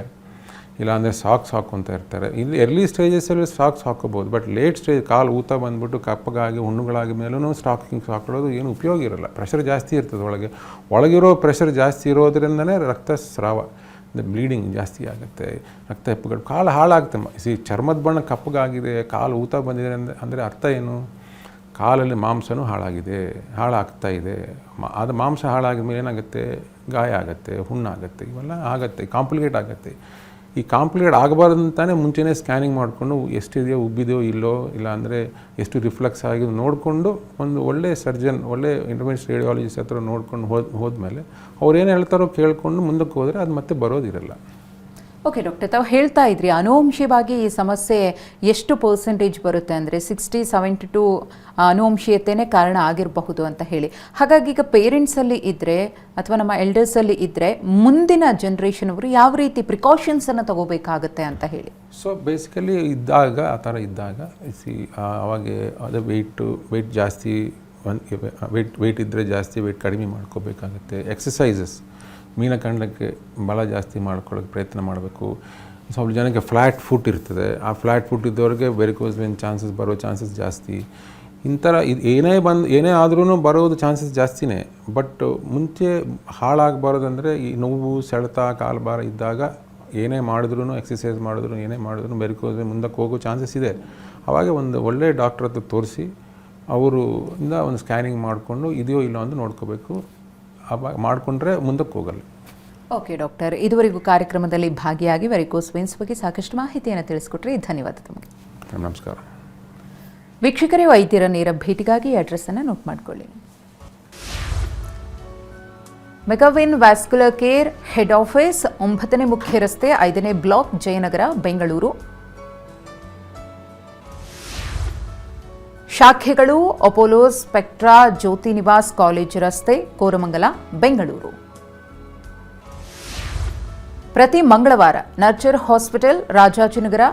ಇಲ್ಲಾಂದರೆ ಸಾಕ್ಸ್ ಹಾಕ್ಕೊತಾ ಇರ್ತಾರೆ. ಇಲ್ಲಿ ಎರ್ಲಿ ಸ್ಟೇಜಸಲ್ಲಿ ಸಾಕ್ಸ್ ಹಾಕೋಬೋದು. ಬಟ್ ಲೇಟ್ ಸ್ಟೇಜ್ ಕಾಲು ಊತ ಬಂದುಬಿಟ್ಟು ಕಪ್ಪಗಾಗಿ ಹುಣ್ಣುಗಳಾಗಿ ಮೇಲೂ ಸ್ಟಾಕಿಂಗ್ಸ್ ಹಾಕೊಳ್ಳೋದು ಏನು ಉಪಯೋಗ ಇರೋಲ್ಲ. ಪ್ರೆಷರ್ ಜಾಸ್ತಿ ಇರ್ತದೆ, ಒಳಗಿರೋ ಪ್ರೆಷರ್ ಜಾಸ್ತಿ ಇರೋದ್ರಿಂದನೇ ರಕ್ತಸ್ರಾವ, ಬ್ಲೀಡಿಂಗ್ ಜಾಸ್ತಿ ಆಗುತ್ತೆ, ರಕ್ತ ಹೆಪ್ಪುಗಳು, ಕಾಲು ಹಾಳಾಗುತ್ತೆ. ಚರ್ಮದ ಬಣ್ಣ ಕಪ್ಪಗಾಗಿದೆ, ಕಾಲು ಊತ ಬಂದಿದೆ ಅಂದರೆ ಅರ್ಥ ಏನು? ಕಾಲಲ್ಲಿ ಮಾಂಸನೂ ಹಾಳಾಗ್ತಾ ಇದೆ. ಅದು ಮಾಂಸ ಹಾಳಾಗಿದ ಮೇಲೆ ಏನಾಗುತ್ತೆ? ಗಾಯ ಆಗುತ್ತೆ, ಹುಣ್ಣಾಗುತ್ತೆ, ಇವೆಲ್ಲ ಆಗುತ್ತೆ, ಕಾಂಪ್ಲಿಕೇಟ್ ಆಗುತ್ತೆ. ಈ ಕಾಂಪ್ಲಿಕೇಟ್ ಆಗಬಾರ್ದು ಅಂತಾನೆ ಮುಂಚೆನೇ ಸ್ಕ್ಯಾನಿಂಗ್ ಮಾಡಿಕೊಂಡು ಎಷ್ಟಿದೆಯೋ, ಉಬ್ಬಿದೆಯೋ ಇಲ್ಲೋ, ಇಲ್ಲ ಅಂದರೆ ಎಷ್ಟು ರಿಫ್ಲೆಕ್ಸ್ ಆಗಿ ನೋಡಿಕೊಂಡು ಒಂದು ಒಳ್ಳೆ ಸರ್ಜನ್, ಒಳ್ಳೆ ಇಂಟರ್ವೆನ್ಷನ್ ರೇಡಿಯಾಲಜಿಸ್ಟ್ ಹತ್ರ ನೋಡ್ಕೊಂಡು ಹೋದ್ಮೇಲೆ ಅವ್ರು ಏನು ಹೇಳ್ತಾರೋ ಕೇಳಿಕೊಂಡು ಮುಂದಕ್ಕೆ ಹೋದರೆ ಅದು ಮತ್ತೆ ಬರೋದಿರಲ್ಲ. ಓಕೆ ಡಾಕ್ಟರ್, ತಾವು ಹೇಳ್ತಾ ಇದ್ರಿ ಅನುವಂಶಿಯವಾಗಿ ಈ ಸಮಸ್ಯೆ ಎಷ್ಟು ಪರ್ಸೆಂಟೇಜ್ ಬರುತ್ತೆ ಅಂದರೆ 60-72 ಅನುವಂಶೀಯತೆಯೇ ಕಾರಣ ಆಗಿರಬಹುದು ಅಂತ ಹೇಳಿ. ಹಾಗಾಗಿ ಈಗ ಪೇರೆಂಟ್ಸಲ್ಲಿ ಇದ್ದರೆ ಅಥವಾ ನಮ್ಮ ಎಲ್ಡರ್ಸಲ್ಲಿ ಇದ್ದರೆ ಮುಂದಿನ ಜನ್ರೇಷನ್ ಅವರು ಯಾವ ರೀತಿ ಪ್ರಿಕಾಷನ್ಸನ್ನು ತಗೋಬೇಕಾಗತ್ತೆ ಅಂತ ಹೇಳಿ? ಸೊ ಬೇಸಿಕಲಿ ಇದ್ದಾಗ, ಆ ಥರ ಇದ್ದಾಗ ಅವಾಗ ಅದೇ ವೆಯ್ಟ್ ಜಾಸ್ತಿ, ವೆಯ್ಟ್ ಇದ್ದರೆ ಜಾಸ್ತಿ, ವೆಯ್ಟ್ ಕಡಿಮೆ ಮಾಡ್ಕೋಬೇಕಾಗತ್ತೆ. ಎಕ್ಸಸೈಸಸ್, ಮೀನಖಂಡಕ್ಕೆ ಬಲ ಜಾಸ್ತಿ ಮಾಡ್ಕೊಳ್ಳೋಕ್ಕೆ ಪ್ರಯತ್ನ ಮಾಡಬೇಕು. ಸ್ವಲ್ಪ ಜನಕ್ಕೆ ಫ್ಲ್ಯಾಟ್ ಫುಟ್ ಇರ್ತದೆ, ಆ ಫ್ಲ್ಯಾಟ್ ಫುಟ್ ಇದ್ದವ್ರಿಗೆ ವೆರಿಕೋಸ್ ವೇನ್ ಬರೋ ಚಾನ್ಸಸ್ ಜಾಸ್ತಿ. ಇಂಥರ ಏನೇ ಆದ್ರೂ ಬರೋದು ಚಾನ್ಸಸ್ ಜಾಸ್ತಿನೇ. ಬಟ್ ಮುಂಚೆ ಹಾಳಾಗಬಾರ್ದಂದರೆ ಈ ನೋವು, ಸೆಳೆತ, ಕಾಲ್ಭಾರ ಇದ್ದಾಗ ಏನೇ ಮಾಡಿದ್ರೂ, ಎಕ್ಸಸೈಸ್ ಮಾಡಿದ್ರು, ಏನೇ ಮಾಡಿದ್ರು ವೆರಿಕೋಸ್ ವೇನ್ ಮುಂದಕ್ಕೆ ಹೋಗೋ ಚಾನ್ಸಸ್ ಇದೆ. ಆವಾಗ ಒಂದು ಒಳ್ಳೆಯ ಡಾಕ್ಟ್ರ್ ಹತ್ರ ತೋರಿಸಿ ಅವರಿಂದ ಒಂದು ಸ್ಕ್ಯಾನಿಂಗ್ ಮಾಡಿಕೊಂಡು ಇದೆಯೋ ಇಲ್ಲೋ ಅಂತ ನೋಡ್ಕೋಬೇಕು. ಮಾಡಿಕೊಂಡ್ರೆ ಮುಂದಕ್ಕೆ ಹೋಗಲ್ಲ. ಓಕೆ ಡಾಕ್ಟರ್, ಇದುವರೆಗೂ ಕಾರ್ಯಕ್ರಮದಲ್ಲಿ ಭಾಗಿಯಾಗಿ ವೆರಿಕೋಸ್ ವೇನ್ಸ್ ಬಗ್ಗೆ ಸಾಕಷ್ಟು ಮಾಹಿತಿಯನ್ನು ತಿಳಿಸ್ಕೊಟ್ರಿ. ಧನ್ಯವಾದ ತಮಗೆ. ನಮಸ್ಕಾರ. ವೀಕ್ಷಕರೇ, ವೈದ್ಯರ ನೇರ ಭೇಟಿಗಾಗಿ ಅಡ್ರೆಸ್ಸನ್ನು ನೋಟ್ ಮಾಡಿಕೊಳ್ಳಿ. ಮೆಗಾವಿನ್ ವ್ಯಾಸ್ಕ್ಯುಲರ್ ಕೇರ್ ಹೆಡ್ ಆಫೀಸ್, 9ನೇ ಮುಖ್ಯ ರಸ್ತೆ, 5ನೇ ಬ್ಲಾಕ್, ಜಯನಗರ, ಬೆಂಗಳೂರು. ಶಾಖೆಗಳು ಅಪೋಲೋ ಸ್ಪೆಕ್ಟ್ರಾ, ಜ್ಯೋತಿ ನಿವಾಸ್ ಕಾಲೇಜ್ ರಸ್ತೆ, ಕೋರಮಂಗಲ, ಬೆಂಗಳೂರು. ಪ್ರತಿ ಮಂಗಳವಾರ ನರ್ಚರ್ ಹಾಸ್ಪಿಟಲ್, ರಾಜಾಜಿನಗರ,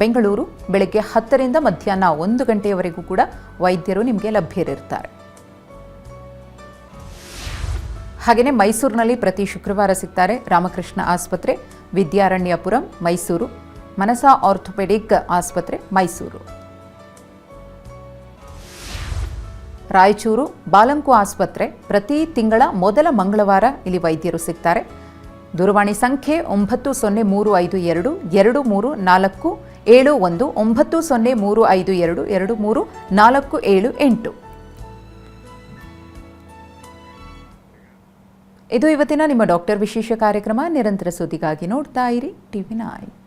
ಬೆಂಗಳೂರು. ಬೆಳಗ್ಗೆ 10ರಿಂದ ಮಧ್ಯಾಹ್ನ 1 ಗಂಟೆಯವರೆಗೂ ಕೂಡ ವೈದ್ಯರು ನಿಮಗೆ ಲಭ್ಯರಿರ್ತಾರೆ. ಹಾಗೆಯೇ ಮೈಸೂರಿನಲ್ಲಿ ಪ್ರತಿ ಶುಕ್ರವಾರ ಸಿಗ್ತಾರೆ. ರಾಮಕೃಷ್ಣ ಆಸ್ಪತ್ರೆ, ವಿದ್ಯಾರಣ್ಯಪುರಂ, ಮೈಸೂರು. ಮನಸಾ ಆರ್ಥೋಪೆಡಿಕ್ ಆಸ್ಪತ್ರೆ, ಮೈಸೂರು. ರಾಯಚೂರು ಬಾಲಂಕು ಆಸ್ಪತ್ರೆ, ಪ್ರತಿ ತಿಂಗಳ ಮೊದಲ ಮಂಗಳವಾರ ಇಲ್ಲಿ ವೈದ್ಯರು ಸಿಗ್ತಾರೆ. ದೂರವಾಣಿ ಸಂಖ್ಯೆ 90352234 719035223478. ಇದು ಇವತ್ತಿನ ನಿಮ್ಮ ಡಾಕ್ಟರ್ ವಿಶೇಷ ಕಾರ್ಯಕ್ರಮ. ನಿರಂತರ ಸುದ್ದಿಗಾಗಿ ನೋಡ್ತಾ ಇರಿ TV9.